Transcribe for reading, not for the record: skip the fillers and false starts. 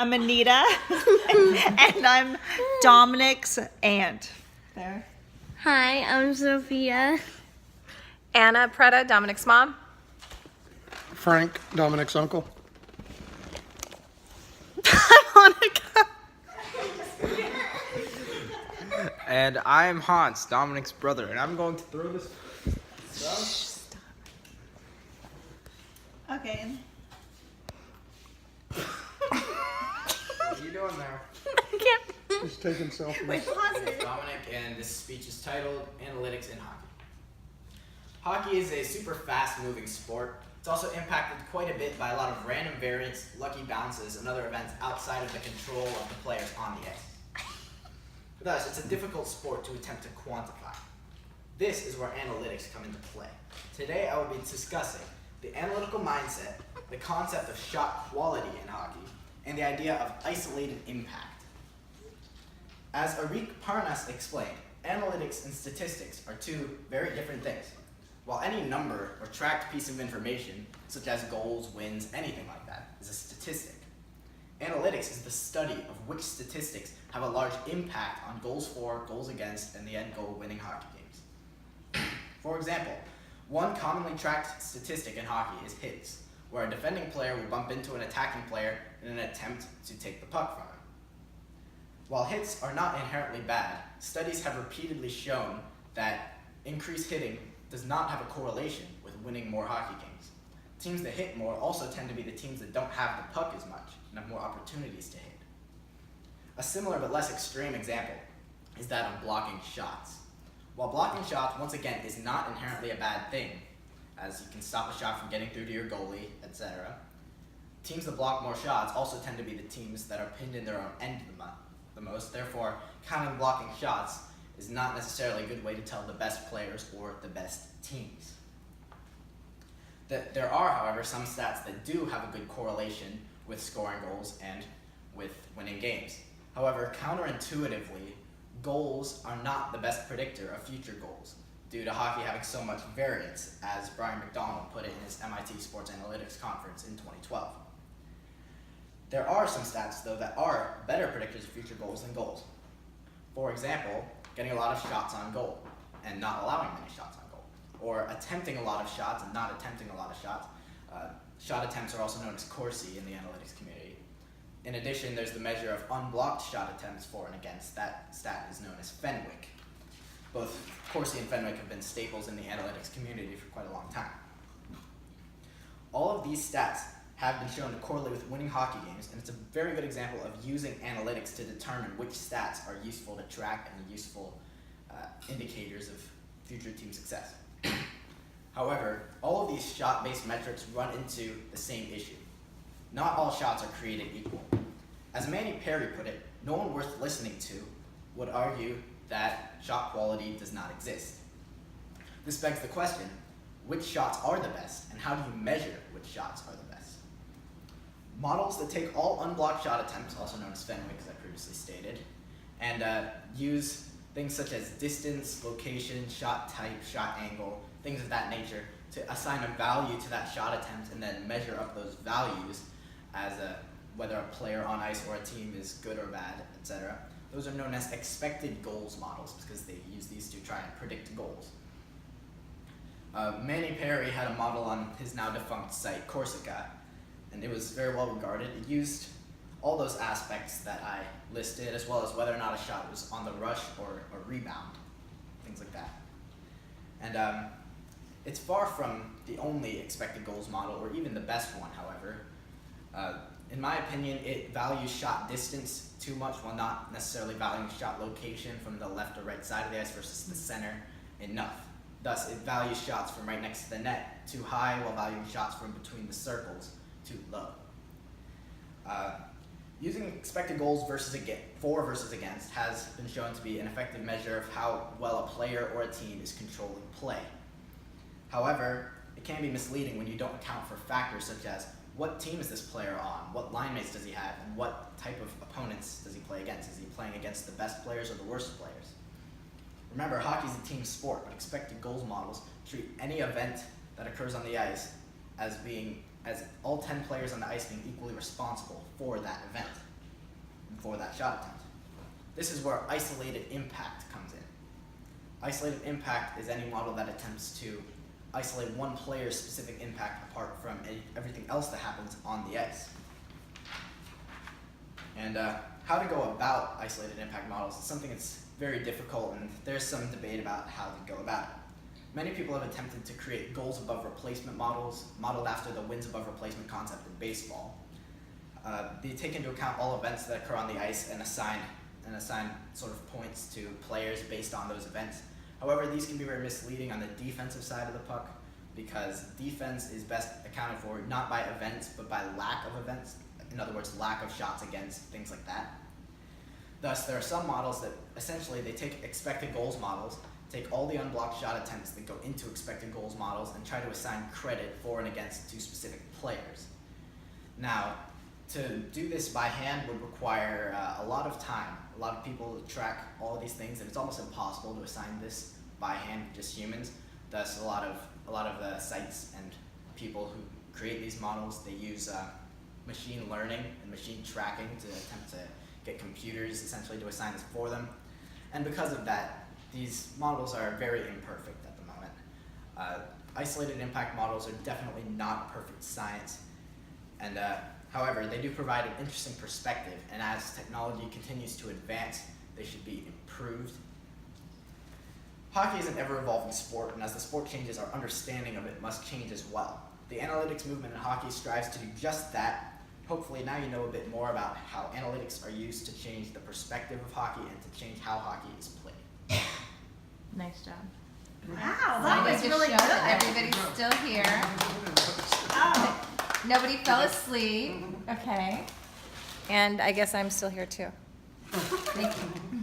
I'm Anita, and I'm Dominic's aunt. There. Hi, I'm Sophia. Anna Pretta, Dominic's mom. Frank, Dominic's uncle. Monica. And I'm Hans, Dominic's brother, and I'm going to throw this stuff. Okay. What are you doing there? He's taking selfies. Wait, pause it. Dominic, and this speech is titled Analytics in Hockey. Hockey is a super fast-moving sport. It's also impacted quite a bit by a lot of random variants, lucky bounces, and other events outside of the control of the players on the ice. Thus, it's a difficult sport to attempt to quantify. This is where analytics come into play. Today, I will be discussing the analytical mindset, the concept of shot quality in hockey, and the idea of isolated impact. As Arik Parnas explained, analytics and statistics are two very different things. While any number or tracked piece of information, such as goals, wins, anything like that, is a statistic, analytics is the study of which statistics have a large impact on goals for, goals against, and the end goal winning hockey games. For example, one commonly tracked statistic in hockey is hits, where a defending player will bump into an attacking player in an attempt to take the puck from him. While hits are not inherently bad, studies have repeatedly shown that increased hitting does not have a correlation with winning more hockey games. Teams that hit more also tend to be the teams that don't have the puck as much and have more opportunities to hit. A similar but less extreme example is that of blocking shots. While blocking shots, once again, is not inherently a bad thing, as you can stop a shot from getting through to your goalie, etc., teams that block more shots also tend to be the teams that are pinned in their own end the most. Therefore, counting blocking shots is not necessarily a good way to tell the best players or the best teams. There are, however, some stats that do have a good correlation with scoring goals and with winning games. However, counterintuitively, goals are not the best predictor of future goals due to hockey having so much variance, as Brian McDonald put it in his MIT Sports Analytics Conference in 2012. There are some stats, though, that are better predictors of future goals than goals. For example, getting a lot of shots on goal and not allowing many shots on goal, or attempting a lot of shots and not attempting a lot of shots. Shot attempts are also known as Corsi in the analytics community. In addition, there's the measure of unblocked shot attempts for and against. That stat is known as Fenwick. Both Corsi and Fenwick have been staples in the analytics community for quite a long time. All of these stats have been shown to correlate with winning hockey games, and it's a very good example of using analytics to determine which stats are useful to track and useful indicators of future team success. However, all of these shot-based metrics run into the same issue. Not all shots are created equal. As Manny Perry put it, no one worth listening to would argue that shot quality does not exist. This begs the question, which shots are the best, and how do you measure which shots are the best? Models that take all unblocked shot attempts, also known as Fenwick, as I previously stated, and use things such as distance, location, shot type, shot angle, things of that nature, to assign a value to that shot attempt and then measure up those values as whether a player on ice or a team is good or bad, etc. Those are known as expected goals models because they use these to try and predict goals. Manny Perry had a model on his now defunct site, Corsica, and it was very well regarded. It used all those aspects that I listed, as well as whether or not a shot was on the rush or rebound, things like that. And it's far from the only expected goals model, or even the best one, however. In my opinion, it values shot distance too much while not necessarily valuing shot location from the left or right side of the ice versus the center enough. Thus, it values shots from right next to the net too high while valuing shots from between the circles too low. Using expected goals for versus against has been shown to be an effective measure of how well a player or a team is controlling play. However, it can be misleading when you don't account for factors such as what team is this player on, what line mates does he have, and what type of opponents does he play against. Is he playing against the best players or the worst players? Remember, hockey is a team sport, but expected goals models treat any event that occurs on the ice as all 10 players on the ice being equally responsible for that event. for that shot attempt. This is where isolated impact comes in. Isolated impact is any model that attempts to isolate one player's specific impact apart from everything else that happens on the ice. And how to go about isolated impact models is something that's very difficult, and there's some debate about how to go about it. Many people have attempted to create goals above replacement models, modeled after the wins above replacement concept in baseball. They take into account all events that occur on the ice and assign sort of points to players based on those events. However, these can be very misleading on the defensive side of the puck, because defense is best accounted for not by events, but by lack of events. In other words, lack of shots against, things like that. Thus, there are some models that essentially they take expected goals models, take all the unblocked shot attempts that go into expected goals models, and try to assign credit for and against to specific players. Now, to do this by hand would require a lot of time. A lot of people track all of these things, and it's almost impossible to assign this by hand, just humans. Thus, a lot of the sites and people who create these models, they use machine learning and machine tracking to attempt to get computers essentially to assign this for them. And because of that, these models are very imperfect at the moment. Isolated impact models are definitely not perfect science, and however, they do provide an interesting perspective, and as technology continues to advance, they should be improved. Hockey is an ever-evolving sport, and as the sport changes, our understanding of it must change as well. The analytics movement in hockey strives to do just that. Hopefully now you know a bit more about how analytics are used to change the perspective of hockey and to change how hockey is played. Nice job. Wow, That was really good. Everybody's still here. Oh. Nobody fell asleep. Okay. And I guess I'm still here too. Thank you.